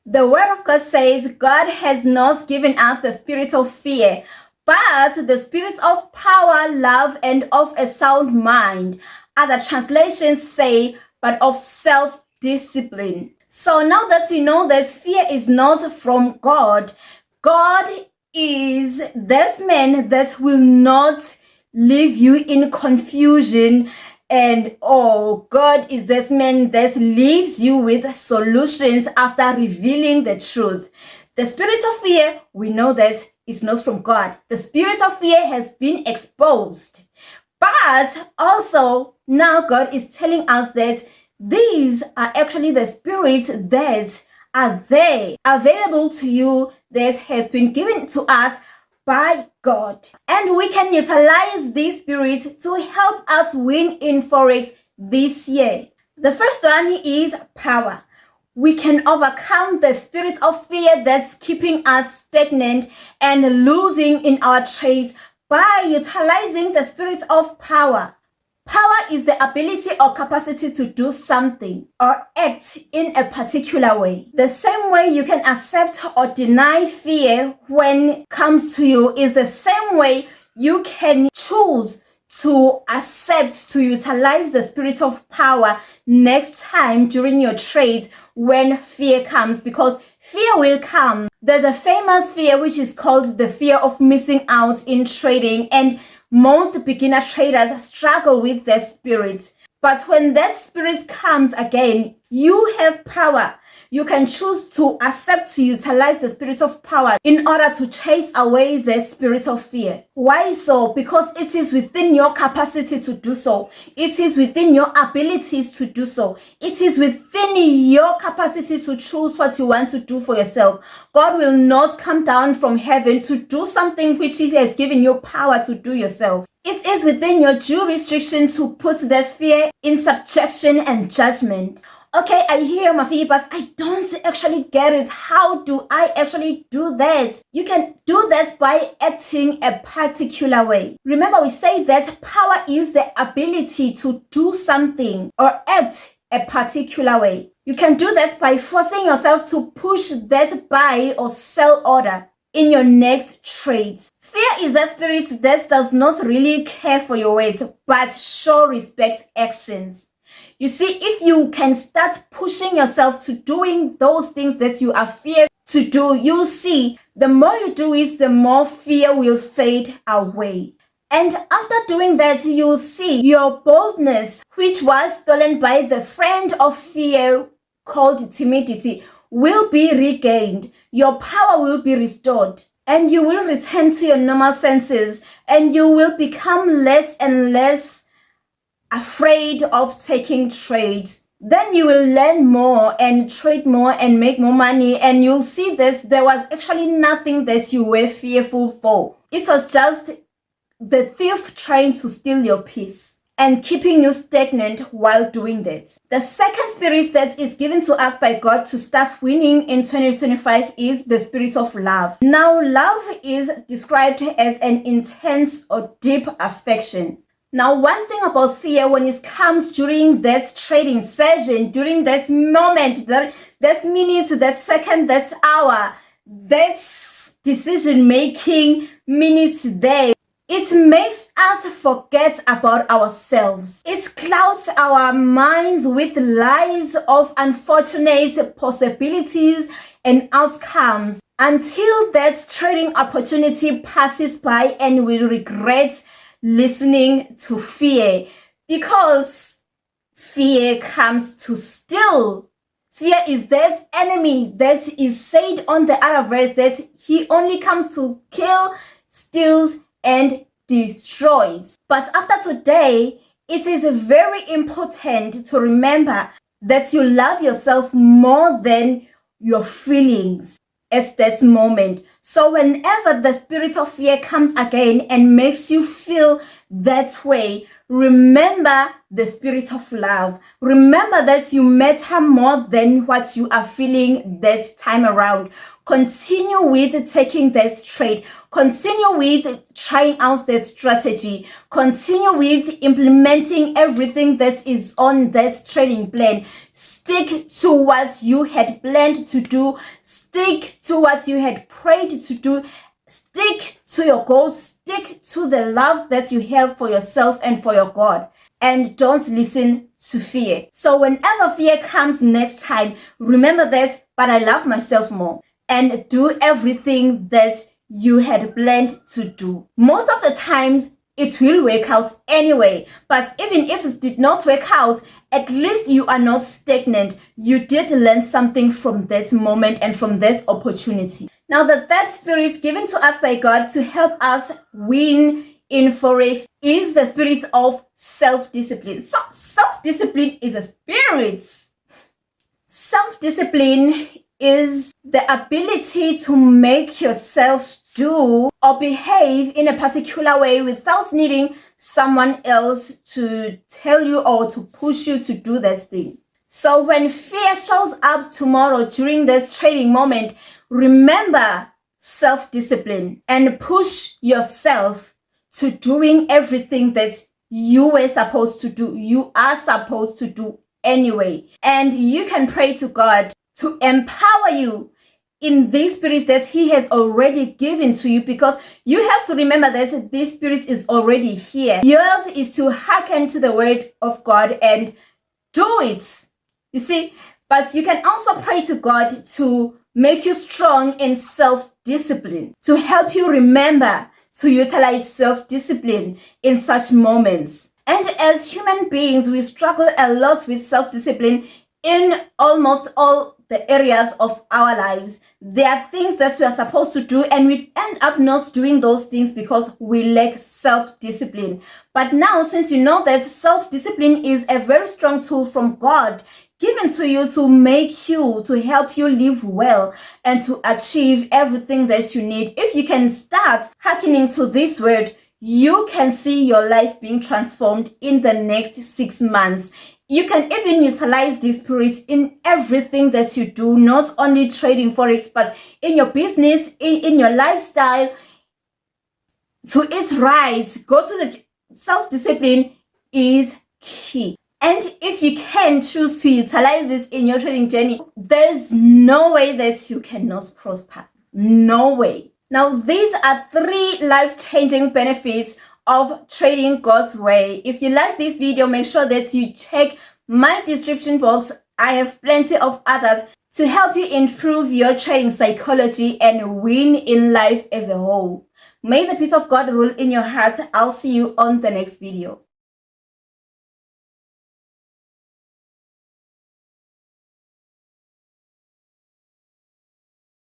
The word of God says God has not given us the spirit of fear, but the spirit of power, love, and of a sound mind. Other translations say, but of self-discipline. So now that we know that fear is not from God, God is this man that will not leave you in confusion. And God is this man that leaves you with solutions after revealing the truth. The spirit of fear, we know that is not from God. The spirit of fear has been exposed. But also, now God is telling us that these are actually the spirits that are there, available to you, that has been given to us by God. And we can utilize these spirits to help us win in Forex this year. The first one is power. We can overcome the spirit of fear that's keeping us stagnant and losing in our trades by utilizing the spirit of power. Power is the ability or capacity to do something or act in a particular way. The same way you can accept or deny fear when it comes to you is the same way you can choose to accept, to utilize the spirit of power next time during your trade when fear comes, because fear will come. There's a famous fear which is called the fear of missing out in trading, and most beginner traders struggle with that spirit. But when that spirit comes again, you have power. You can choose to accept, to utilize the spirit of power in order to chase away the spirit of fear. Why so? Because it is within your capacity to do so. It is within your abilities to do so. It is within your capacity to choose what you want to do for yourself. God will not come down from heaven to do something which He has given you power to do yourself. It is within your jurisdiction to put that fear in subjection and judgment. Okay, I hear Mafi, but I don't actually get it. How do I actually do that? You can do that by acting a particular way. Remember, we say that power is the ability to do something or act a particular way. You can do that by forcing yourself to push that buy or sell order in your next trades. Fear is that spirit that does not really care for your words, but show respect actions. You see, if you can start pushing yourself to doing those things that you are feared to do, you'll see the more you do it, the more fear will fade away. And after doing that, you'll see your boldness, which was stolen by the friend of fear called timidity, will be regained. Your power will be restored, and you will return to your normal senses, and you will become less and less afraid of taking trades. Then you will learn more and trade more and make more money, and you'll see this. There was actually nothing that you were fearful for. It was just the thief trying to steal your peace and keeping you stagnant while doing that. The second spirit that is given to us by God to start winning in 2025 is the spirit of love. Now, love is described as an intense or deep affection. Now, one thing about fear, when it comes during this trading session, during this moment, that minute, that second, that hour, this decision-making minutes there, it makes us forget about ourselves. It clouds our minds with lies of unfortunate possibilities and outcomes until that trading opportunity passes by and we regret listening to fear, because fear comes to steal. Fear is that enemy that is said on the other verse that he only comes to kill, steals, and destroys. But after today, it is very important to remember that you love yourself more than your feelings at this moment. So whenever the spirit of fear comes again and makes you feel that way, remember the spirit of love. Remember that you matter more than what you are feeling this time around. Continue with taking this trade. Continue with trying out this strategy. Continue with implementing everything that is on this trading plan. Stick to what you had planned to do. Stick to what you had prayed to do. Stick to your goals. Stick to the love that you have for yourself and for your God. And don't listen to fear. So whenever fear comes next time, remember this, but I love myself more. And do everything that you had planned to do. Most of the times, it will work out anyway. But even if it did not work out, at least you are not stagnant. You did learn something from this moment and from this opportunity. Now, the third spirit given to us by God to help us win in Forex is the spirit of self-discipline. So, self-discipline is a spirit. Self-discipline is the ability to make yourself do or behave in a particular way without needing someone else to tell you or to push you to do this thing. So when fear shows up tomorrow during this trading moment, remember self-discipline and push yourself to doing everything that you were supposed to do. You are supposed to do anyway. And you can pray to God to empower you in these spirits that He has already given to you, because you have to remember that this spirit is already here. Yours is to hearken to the word of God and do it. You see, but you can also pray to God to make you strong in self-discipline, to help you remember to utilize self-discipline in such moments. And as human beings, we struggle a lot with self-discipline in almost all the areas of our lives. There are things that we are supposed to do and we end up not doing those things because we lack self-discipline. But now, since you know that self-discipline is a very strong tool from God, given to you to make you, to help you live well and to achieve everything that you need. If you can start hearkening to this word, you can see your life being transformed in the next 6 months. You can even utilize this spirit in everything that you do, not only trading Forex, but in your business, in your lifestyle. To its right, go to the self-discipline is key. And if you can choose to utilize this in your trading journey, there's no way that you cannot prosper. No way. Now, these are 3 life-changing benefits of trading God's way. If you like this video, make sure that you check my description box. I have plenty of others to help you improve your trading psychology and win in life as a whole. May the peace of God rule in your heart. I'll see you on the next video.